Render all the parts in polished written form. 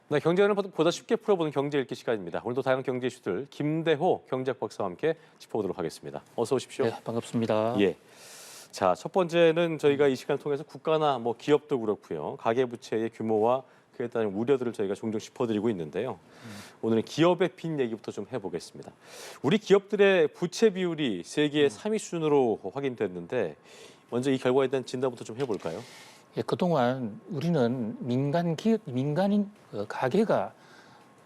네, 경제를 보다 쉽게 풀어보는 경제 읽기 시간입니다. 오늘도 다양한 경제 이슈들 김대호 경제학 박사와 함께 짚어보도록 하겠습니다. 어서 오십시오. 네, 반갑습니다. 예. 자, 첫 번째는 저희가 이 시간을 통해서 국가나 기업도 그렇고요. 가계부채의 규모와 그에 따른 우려들을 저희가 종종 짚어드리고 있는데요. 오늘은 기업의 빚 얘기부터 좀 해보겠습니다. 우리 기업들의 부채 비율이 세계 3위 순으로 확인됐는데 먼저 이 결과에 대한 진단부터 좀 해볼까요? 예, 그동안 우리는 민간인 가계가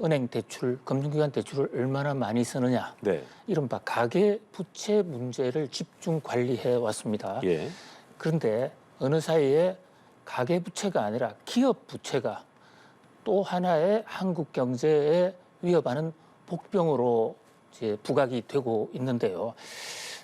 은행 대출, 금융기관 대출을 얼마나 많이 쓰느냐, 네. 이른바 가계 부채 문제를 집중 관리해 왔습니다. 예. 그런데 어느 사이에 가계 부채가 아니라 기업 부채가 또 하나의 한국 경제에 위협하는 복병으로 이제 부각이 되고 있는데요.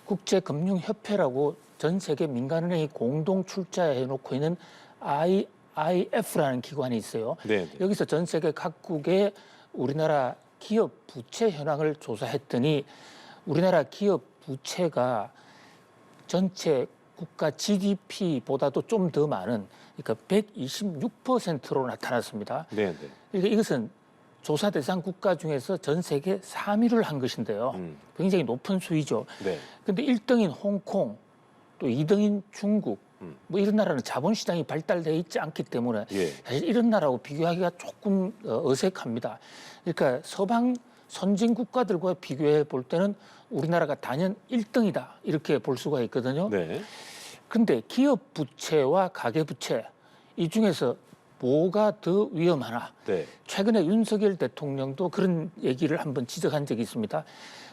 국제금융협회라고 전 세계 민간은행이 공동 출자해 놓고 있는 IIF라는 기관이 있어요. 네. 여기서 전 세계 각국의 우리나라 기업 부채 현황을 조사했더니 우리나라 기업 부채가 전체 국가 GDP보다도 좀 더 많은, 그러니까 126%로 나타났습니다. 네. 그러니까 이것은 조사 대상 국가 중에서 전 세계 3위를 한 것인데요. 굉장히 높은 수위죠. 네. 근데 1등인 홍콩, 또 2등인 중국, 이런 나라는 자본시장이 발달되어 있지 않기 때문에 예. 사실 이런 나라하고 비교하기가 조금 어색합니다. 그러니까 서방 선진 국가들과 비교해 볼 때는 우리나라가 단연 1등이다 이렇게 볼 수가 있거든요. 네. 그런데 기업 부채와 가계 부채 이 중에서 뭐가 더 위험하나? 네. 최근에 윤석열 대통령도 그런 얘기를 한번 지적한 적이 있습니다.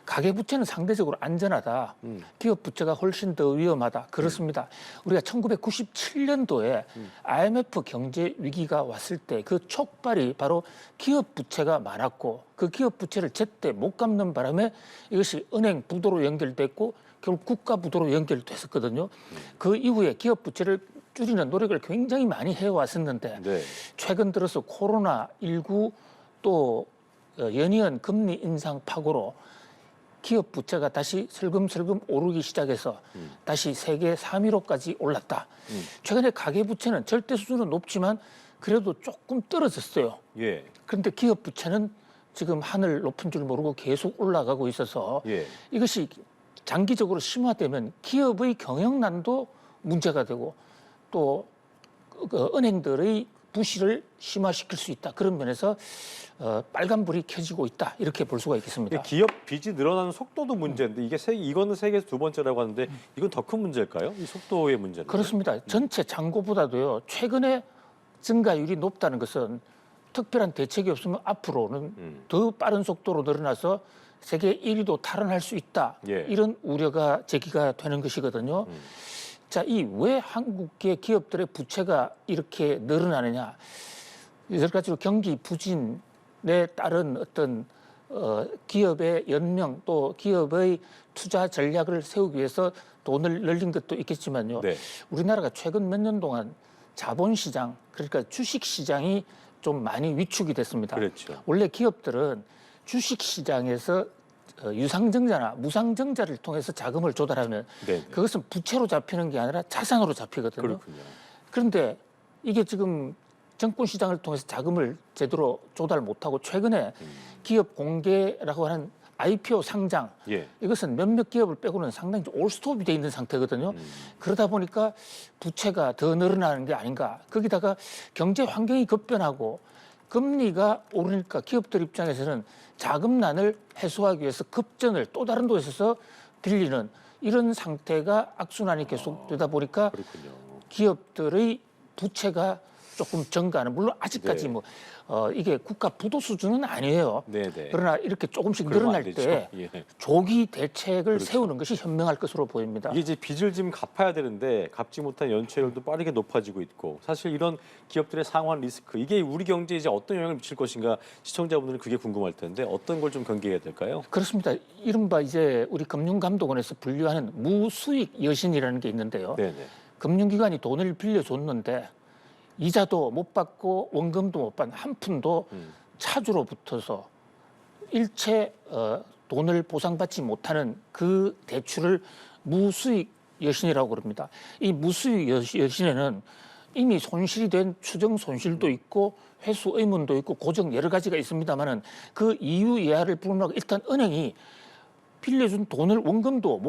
가계 부채는 상대적으로 안전하다. 기업 부채가 훨씬 더 위험하다. 그렇습니다. 우리가 1997년도에 IMF 경제 위기가 왔을 때 그 촉발이 바로 기업 부채가 많았고 그 기업 부채를 제때 못 갚는 바람에 이것이 은행 부도로 연결됐고 결국 국가 부도로 연결됐었거든요. 그 이후에 기업 부채를 줄이는 노력을 굉장히 많이 해왔었는데 네. 최근 들어서 코로나19 또 연이은 금리 인상 파고로 기업 부채가 다시 슬금슬금 오르기 시작해서 다시 세계 3위로까지 올랐다. 최근에 가계 부채는 절대 수준은 높지만 그래도 조금 떨어졌어요. 예. 그런데 기업 부채는 지금 하늘 높은 줄 모르고 계속 올라가고 있어서 예. 이것이 장기적으로 심화되면 기업의 경영난도 문제가 되고 또 은행들의 부실을 심화시킬 수 있다. 그런 면에서 빨간불이 켜지고 있다. 이렇게 볼 수가 있겠습니다. 기업 빚이 늘어나는 속도도 문제인데 이거는 세계에서 두 번째라고 하는데 이건 더 큰 문제일까요? 이 속도의 문제는? 그렇습니다. 전체 잔고보다도요. 최근에 증가율이 높다는 것은 특별한 대책이 없으면 앞으로는 더 빠른 속도로 늘어나서 세계 1위도 탈환할 수 있다. 예. 이런 우려가 제기가 되는 것이거든요. 자, 이 왜 한국의 기업들의 부채가 이렇게 늘어나느냐. 여러 가지로 경기 부진에 따른 어떤 기업의 연명 또 기업의 투자 전략을 세우기 위해서 돈을 늘린 것도 있겠지만요. 네. 우리나라가 최근 몇 년 동안 자본시장, 그러니까 주식시장이 좀 많이 위축이 됐습니다. 그렇죠. 원래 기업들은 주식시장에서 유상증자나 무상증자를 통해서 자금을 조달하면 네. 그것은 부채로 잡히는 게 아니라 자산으로 잡히거든요. 그렇군요. 그런데 이게 지금 정권시장을 통해서 자금을 제대로 조달 못하고 최근에 기업 공개라고 하는 IPO 상장, 예. 이것은 몇몇 기업을 빼고는 상당히 올스톱이 돼 있는 상태거든요. 그러다 보니까 부채가 더 늘어나는 게 아닌가. 거기다가 경제 환경이 급변하고 금리가 오르니까 기업들 입장에서는 자금난을 해소하기 위해서 급전을 또 다른 곳에서 빌리는 이런 상태가 악순환이 계속되다 보니까 그렇군요. 기업들의 부채가 조금 증가하는, 물론 아직까지 네. 이게 국가 부도 수준은 아니에요. 네네. 그러나 이렇게 조금씩 그러면 안 늘어날 되죠. 때 예. 조기 대책을 그렇죠. 세우는 것이 현명할 것으로 보입니다. 이게 이제 빚을 지금 갚아야 되는데 갚지 못한 연체율도 빠르게 높아지고 있고 사실 이런 기업들의 상환 리스크 이게 우리 경제에 이제 어떤 영향을 미칠 것인가 시청자분들은 그게 궁금할 텐데 어떤 걸 좀 경계해야 될까요? 그렇습니다. 이른바 이제 우리 금융감독원에서 분류하는 무수익 여신이라는 게 있는데요. 네네. 금융기관이 돈을 빌려줬는데 이자도 못 받고 원금도 못 받는 한 푼도 차주로 붙어서 일체 돈을 보상받지 못하는 그 대출을 무수익 여신이라고 그럽니다. 이 무수익 여신에는 이미 손실이 된 추정 손실도 있고 회수 의문도 있고 고정 여러 가지가 있습니다만은 그 이유 이하를 불문하고 일단 은행이 빌려준 돈을 원금도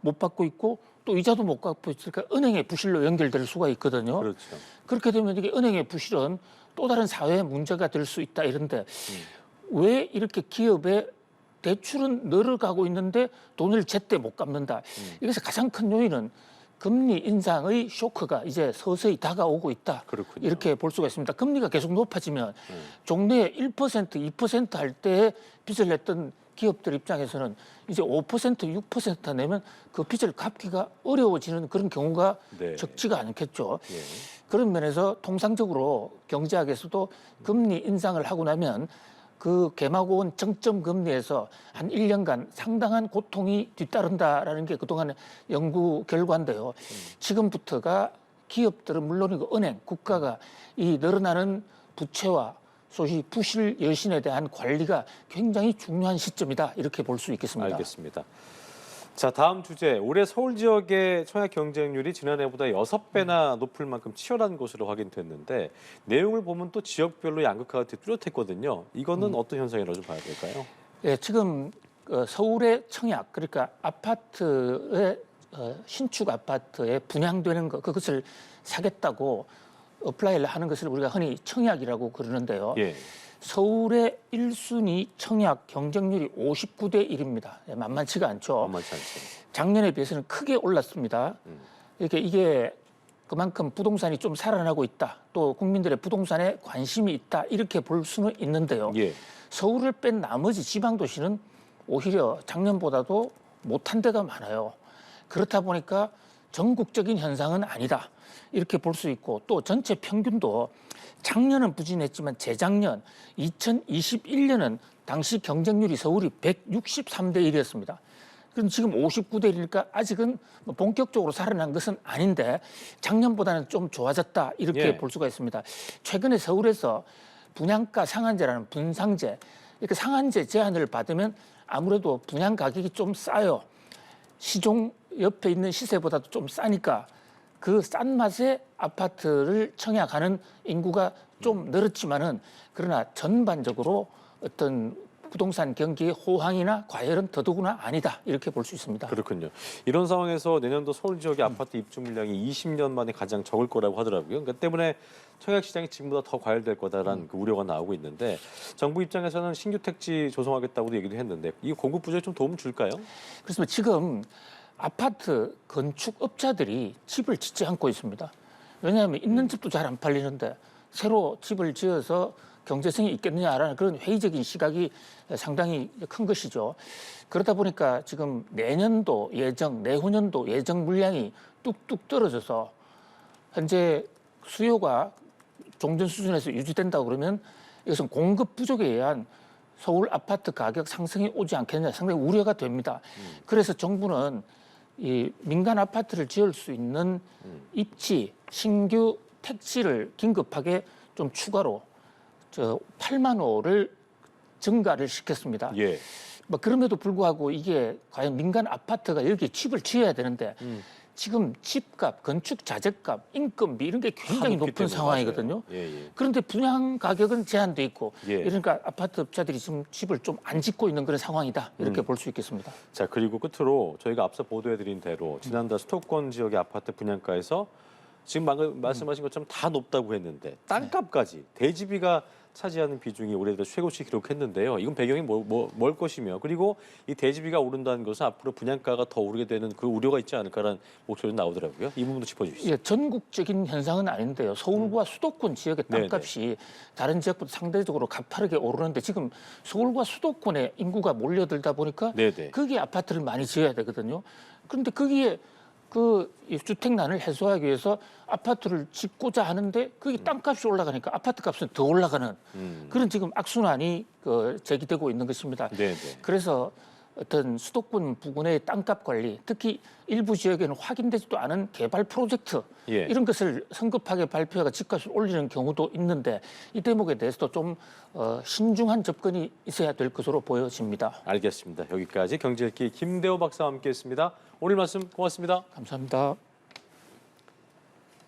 못 받고 있고 또 이자도 못 갚고 있으니까 은행의 부실로 연결될 수가 있거든요. 그렇죠. 그렇게 되면 이게 은행의 부실은 또 다른 사회 문제가 될 수 있다 이런데 왜 이렇게 기업의 대출은 늘어가고 있는데 돈을 제때 못 갚는다. 이것의 가장 큰 요인은 금리 인상의 쇼크가 이제 서서히 다가오고 있다. 그렇군요. 이렇게 볼 수가 있습니다. 금리가 계속 높아지면 종래에 1%, 2% 할 때 빚을 냈던 기업들 입장에서는 이제 5%, 6% 내면 그 빚을 갚기가 어려워지는 그런 경우가 네. 적지가 않겠죠. 예. 그런 면에서 통상적으로 경제학에서도 금리 인상을 하고 나면 그 개마고 온 정점 금리에서 한 1년간 상당한 고통이 뒤따른다라는 게 그동안의 연구 결과인데요. 지금부터가 기업들은 물론이고 은행, 국가가 이 늘어나는 부채와 소위 부실 여신에 대한 관리가 굉장히 중요한 시점이다 이렇게 볼 수 있겠습니다. 알겠습니다. 자, 다음 주제. 올해 서울 지역의 청약 경쟁률이 지난해보다 6배나 높을 만큼 치열한 것으로 확인됐는데 내용을 보면 또 지역별로 양극화가 되게 뚜렷했거든요. 이거는 어떤 현상이라고 좀 봐야 될까요? 예, 지금 서울의 청약 그러니까 아파트의 신축 아파트에 분양되는 것 그것을 사겠다고 어플라이를 하는 것을 우리가 흔히 청약이라고 그러는데요. 예. 서울의 1순위 청약 경쟁률이 59대 1입니다. 만만치가 않죠. 만만치 않죠. 작년에 비해서는 크게 올랐습니다. 이게 그만큼 부동산이 좀 살아나고 있다. 또 국민들의 부동산에 관심이 있다. 이렇게 볼 수는 있는데요. 예. 서울을 뺀 나머지 지방 도시는 오히려 작년보다도 못한 데가 많아요. 그렇다 보니까 전국적인 현상은 아니다. 이렇게 볼 수 있고 또 전체 평균도 작년은 부진했지만 재작년 2021년은 당시 경쟁률이 서울이 163대 1이었습니다. 그럼 지금 59대 1이니까 아직은 본격적으로 살아난 것은 아닌데 작년보다는 좀 좋아졌다 이렇게 예. 볼 수가 있습니다. 최근에 서울에서 분양가 상한제라는 분상제 이렇게 상한제 제한을 받으면 아무래도 분양 가격이 좀 싸요. 시종 옆에 있는 시세보다도 좀 싸니까 그 싼 맛의 아파트를 청약하는 인구가 좀 늘었지만은 그러나 전반적으로 어떤 부동산 경기의 호황이나 과열은 더더구나 아니다 이렇게 볼 수 있습니다. 그렇군요. 이런 상황에서 내년도 서울 지역의 아파트 입주 물량이 20년 만에 가장 적을 거라고 하더라고요. 그러니까 때문에 청약 시장이 지금보다 더 과열될 거다라는 그 우려가 나오고 있는데 정부 입장에서는 신규 택지 조성하겠다고도 얘기도 했는데 이 공급 부족에 좀 도움을 줄까요? 그렇습니다. 지금 아파트 건축 업자들이 집을 짓지 않고 있습니다. 왜냐하면 있는 집도 잘 안 팔리는데 새로 집을 지어서 경제성이 있겠느냐라는 그런 회의적인 시각이 상당히 큰 것이죠. 그러다 보니까 지금 내년도 예정, 내후년도 예정 물량이 뚝뚝 떨어져서 현재 수요가 종전 수준에서 유지된다고 그러면 이것은 공급 부족에 의한 서울 아파트 가격 상승이 오지 않겠느냐 상당히 우려가 됩니다. 그래서 정부는 이 민간 아파트를 지을 수 있는 입지, 신규 택지를 긴급하게 좀 추가로 8만 호를 증가를 시켰습니다. 예. 뭐 그럼에도 불구하고 이게 과연 민간 아파트가 여기에 집을 지어야 되는데 지금 집값, 건축 자재값, 인건비 이런 게 굉장히 높은 상황이거든요. 예, 예. 그런데 분양 가격은 제한돼 있고 예. 이러니까 아파트 업자들이 지금 집을 좀 안 짓고 있는 그런 상황이다 이렇게 볼 수 있겠습니다. 자, 그리고 끝으로 저희가 앞서 보도해드린 대로 지난달 수도권 지역의 아파트 분양가에서 지금 방금 말씀하신 것처럼 다 높다고 했는데 땅값까지 대지비가 차지하는 비중이 올해 들어 최고치 기록했는데요. 이건 배경이 뭘 것이며 그리고 이 대지비가 오른다는 것은 앞으로 분양가가 더 오르게 되는 그 우려가 있지 않을까라는 목소리가 나오더라고요. 이 부분도 짚어주시죠. 예, 전국적인 현상은 아닌데요. 서울과 수도권 지역의 땅값이 다른 지역보다 상대적으로 가파르게 오르는데 지금 서울과 수도권에 인구가 몰려들다 보니까 네네. 거기에 아파트를 많이 지어야 되거든요. 그런데 거기에 그 주택난을 해소하기 위해서 아파트를 짓고자 하는데 거기 땅값이 올라가니까 아파트 값은 더 올라가는 그런 지금 악순환이 제기되고 있는 것입니다. 네네. 그래서 어떤 수도권 부근의 땅값 관리, 특히 일부 지역에는 확인되지도 않은 개발 프로젝트 예. 이런 것을 성급하게 발표해가 집값을 올리는 경우도 있는데 이 대목에 대해서도 좀 신중한 접근이 있어야 될 것으로 보여집니다. 알겠습니다. 여기까지 경제일기 김대호 박사와 함께했습니다. 오늘 말씀 고맙습니다. 감사합니다.